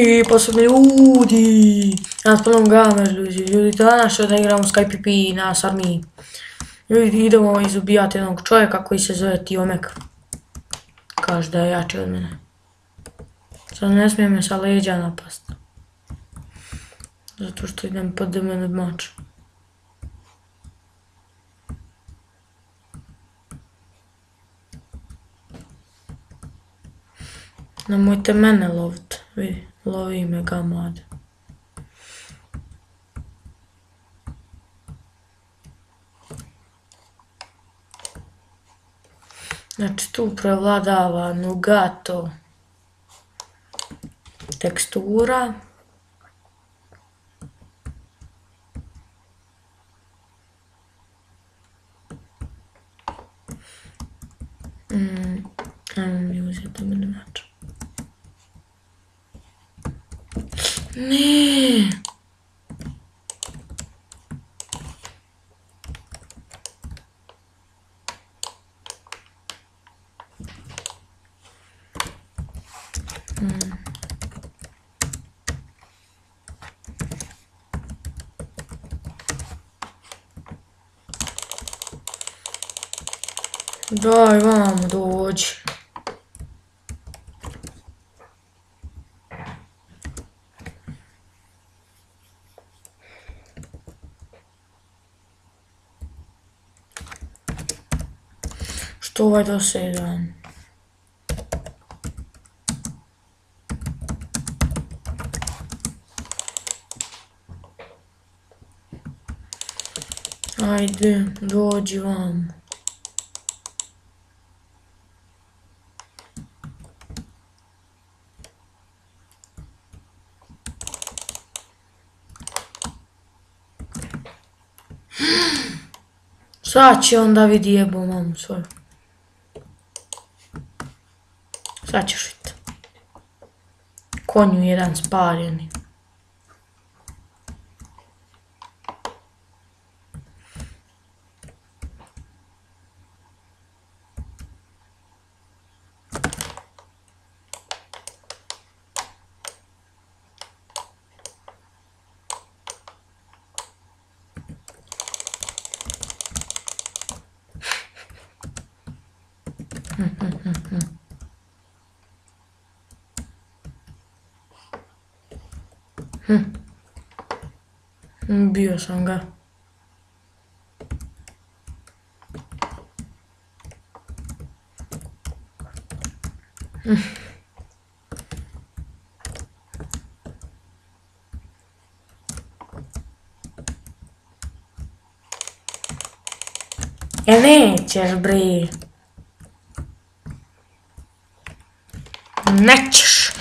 I posebno ljudi, nas ponovno gamer ljudi, danas što da igramo Skype PP nas armiji. Ljudi, idemo izubijati jednog čovjeka koji se zove Tiomek. Kaže da je jači od mene. Sad ne smije me sa leđa napast. Zato što idem pod mene mač. Nemojte mene lovit, vidi, lovi me gamad. Znači tu prevladava Nugato tekstura. Ajmo mi uzeti mene mač. Ne. Daj vam dođi. Što ovaj dosedan? Ajde, dođi vam. Sad će onda vidi jebo mamu svoju. Sad ćeš vidjeti. Konju jedan spaljeni. Bio sam ga. Nećeš bre. Nećeš.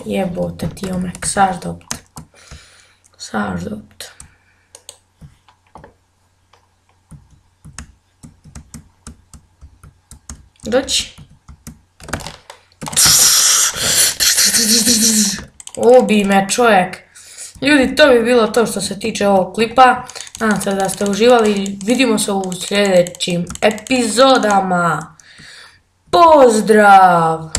Jebote Tiomek, saš dobit. Doći. Ubij me čovjek. Ljudi, to bi bilo to što se tiče ovog klipa. Nadam se da ste uživali. Vidimo se u sljedećim epizodama. Pozdrav!